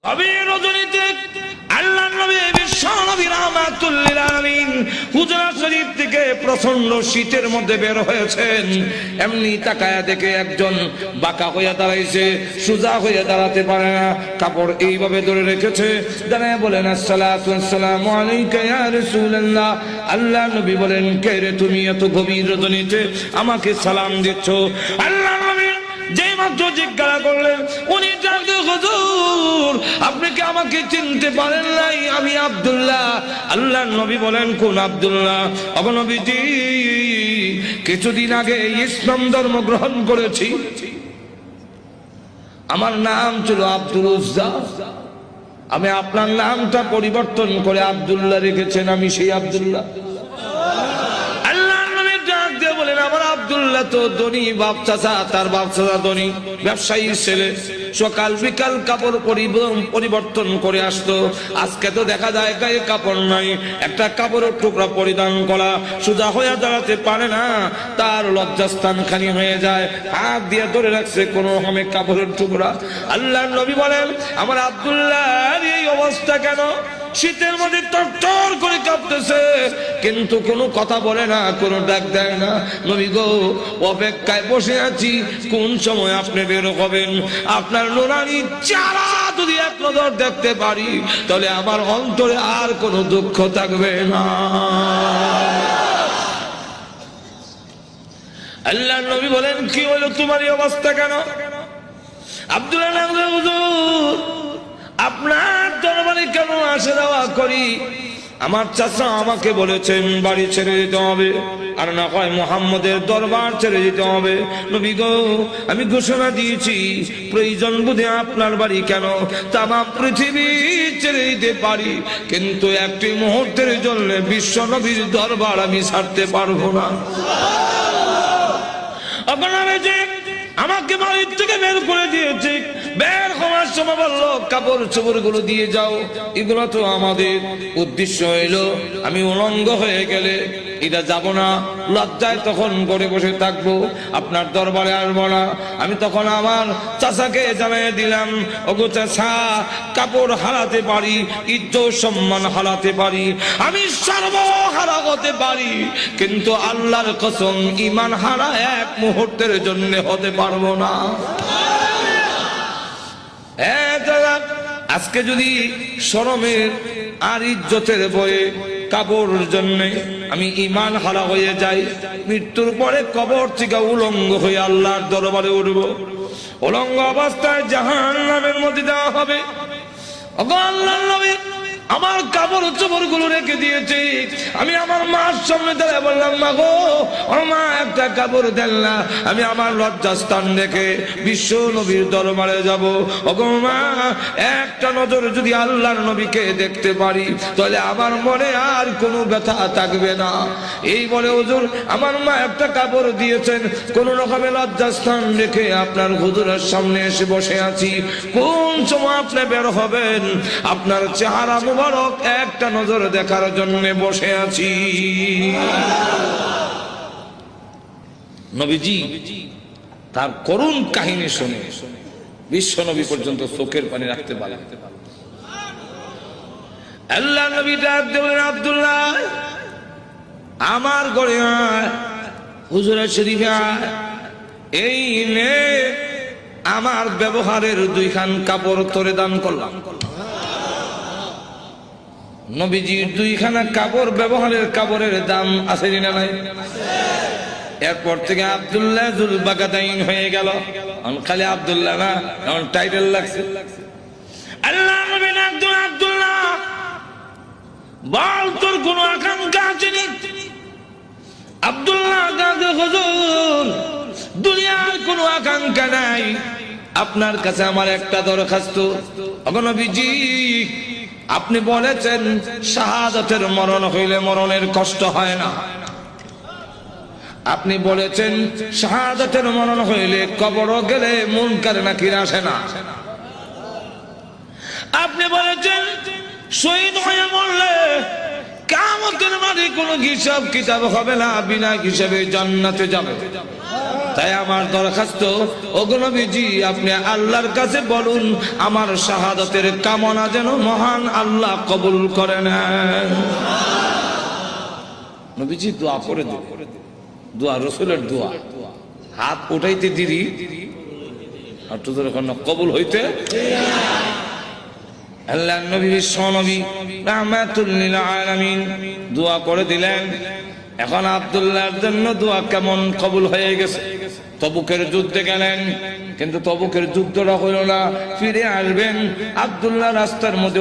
আমি রজনীতে আল্লাহর নবী বিশ্ব নবী রাহমাতুল লিল আলামিন হুজরা শরীফ থেকে প্রচন্ড শীতের মধ্যে বের হয়েছেন। এমনি তাকায়া দেখে একজন বাঁকা হয়ে দাঁড়াইছে, সোজা হয়ে দাঁড়াতে পারে না, কাপড় এইভাবে ধরে রেখেছে। দাঁড়ায় বলেন আসসালাতু ওয়াসসালামু আলাইকা ইয়া রাসূলুল্লাহ। আল্লাহর নবী বলেন, কে রে তুমি এত গভীর রজনীতে আমাকে সালাম দিচ্ছ? আল্লাহর নবী যেই মাত্র জিজ্ঞাসা করলেন, উনি জানতে হুজুর আপনি কি আমাকে চিনতে পারেন নাই? আমি আব্দুল্লাহ। আল্লাহর নবী বলেন, কোন আব্দুল্লাহ? ওগো নবীজি, কিছুদিন আগে ইসলাম ধর্ম গ্রহণ করেছি। আমার নাম ছিল আব্দুল উজ্জা, আমি আপনার নামটা পরিবর্তন করে আব্দুল্লাহ রেখেছেন, আমি সেই আব্দুল্লাহ। বলেন, আমার আব্দুল্লাহ তো ধনী বাপ চাচা, তার বাপ চাচা ধনী ব্যবসায়ী ছেলে, সকাল বিকাল কাপড় পরিবর্তন করে আসতো। আজকে তো দেখা যায় গায়ে কাপড় নাই, একটা কাপড়ের টুকরা পরিধান করা, সোজা হয়ে দাঁড়াতে পারে না, তার লজ্জাস্থান খালি হয়ে যায়, হাত দিয়ে ধরে রাখছে কোন রকমে কাপড়ের টুকরা। আল্লাহর নবী বলেন, আমার আব্দুল্লাহর এই অবস্থা কেন? শীতের মধ্যে টরটর করে কাঁপতেছে, কিন্তু কোনো কথা বলে না, কোনো ডাক দেয় না। নবী গো, অপেক্ষায় বসে আছি, কোন সময় আপনি বের হবেন। আপনার নুরানি চেহারা যদি এক নজর দেখতে পারি, তাহলে আমার অন্তরে আর কোনো দুঃখ থাকবে না। আল্লাহর নবী বলেন, কি হলো তোমার এই অবস্থা কেন? আব্দুল্লাহ, হুজুর আপনার দরবারে কেন আসা যাওয়া করি? আমার চাচা আমাকে বলেছেন বাড়ি ছেড়ে যেতে হবে, আর না হয় মুহাম্মদের দরবার ছেড়ে যেতে হবে। নবী গো, আমি ঘোষণা দিয়েছি, প্রয়োজন বুঝে আপনার বাড়ি কেন তাম পৃথিবী ছেড়ে দিতে পারি, কিন্তু একটি মুহূর্তের জন্য বিশ্ব নবীর দরবার আমি ছাড়তে পারবো না। আপনারা যে আমাকে বাড়ির থেকে বের করে দিয়েছে, বের হওয়ার সময় বললো কাপড় চোপড় গুলো দিয়ে যাও। এগুলো তো আমাদের উদ্দেশ্য হইলো আমি উলঙ্গ হয়ে গেলে এটা যাব না, লজ্জায় তখন করে বসে থাকবো, আপনার দরবারে আসবো না। আমি তখন আমার চাচাকে জানিয়ে দিলাম, ওগো চাচা, কাপড় হারাতে পারি, ইজ্জত সম্মান হারাতে পারি, আমি সর্বহারা হতে পারি, কিন্তু আল্লাহর কসম ঈমান হারা এক মুহূর্তের জন্য হতে পারবো না। আজকে যদি শরমের আর ইজ্জতের বয়ে কাপড়ের জন্য আমি ঈমান হারা হয়ে যাই, মৃত্যুর পরে কবর থেকে উলঙ্গ হয়ে আল্লাহর দরবারে উঠব, উলঙ্গ অবস্থায় জাহান্নামের মধ্যে দেওয়া হবে। ওগো আল্লাহর নবী, আমার কাপড় চোপড় গুলো রেখে দিয়েছে। আমি আমার মার সামনে দাঁড়িয়ে বললাম, মা গো, ও মা, একটা কাপড় দেন না, আমি আমার লজ্জাস্থান রেখে বিশ্ব নবীর দরবারে যাব। ওগো মা, একটা নজর যদি আল্লাহর নবীকে দেখতে পারি, তাহলে আমার মনে আর কোনো ব্যথা থাকবে না। এই বলে হুজুর আমার মা একটা কাপড় দিয়েছেন, কোন রকমের লজ্জাস্থান রেখে আপনার হুজুরের সামনে এসে বসে আছি। কোন সময় আপনি বের হবেন, আপনার চেহারা মুবারক একটা নজর দেখার জন্য বসে আছি। নবীজি তার করুণ কাহিনী শুনে বিশ্ব নবী পর্যন্ত চোখের পানি রাখতে পারে। আল্লাহ নবী ডাক দিয়ে বলেন, আব্দুল্লাহ, আমার ঘরে আয়, হুজুরের শরীফে আয়, এই নে আমার ব্যবহারের দুইখান কাপড় তোরে দান করলাম। নবীজির দুইখানা কাপড়, ব্যবহারের কাপড়ের দাম আছে না নাই? এরপর থেকে আব্দুল্লাহ যুল বাকাতাইন হয়ে গেল, খালি আব্দুল্লাহ না, এখন টাইটেল লাগছে। আল্লাহ নবী একজন, আব্দুল্লাহ বল, তোর কোন আকাঙ্ক্ষা আছে নি? আব্দুল্লাহ দাদা, হুজুর দুনিয়ার কোন আকাঙ্ক্ষা নাই, আপনার কাছে আমার একটা দরখাস্ত। ওগো নবীজি, আপনি বলেছেন শাহাদাতের মরণ হইলে মরণের কষ্ট হয় না, আপনি বলেছেন শাহাদাতের মরণ হইলে কবর গেলে মুনকার নাকির আসে না, আপনি বলেছেন শহীদ হয়ে মরলে কিয়ামতের মাঠে কোনো হিসাব কিতাব হবে না, বিনা হিসাবে জান্নাতে যাবে। তাই আমার দরখাস্ত, ওগো নবীজি আপনি আল্লাহর কাছে বলুন আমার শাহাদাতের কামনা যেন মহান আল্লাহ কবুল করে নেন। নবীজি দোয়া করে দিলেন, দোয়া রাসূলের দোয়া, হাত উঠাইতে দেরি আর তো যখন কবুল হইতে আল্লাহ নবী বিশ্বনবী রাহমাতুল লিল আলামিন দোয়া করে দিলেন। এখন আব্দুল্লাহর জন্য দোয়া কেমন কবুল হয়ে গেছে। তবুকের যুদ্ধে গেলেন, কিন্তু তবুকের যুদ্ধটা হলো না, ফিরে আসবেন। আব্দুল্লাহ রাস্তার মধ্যে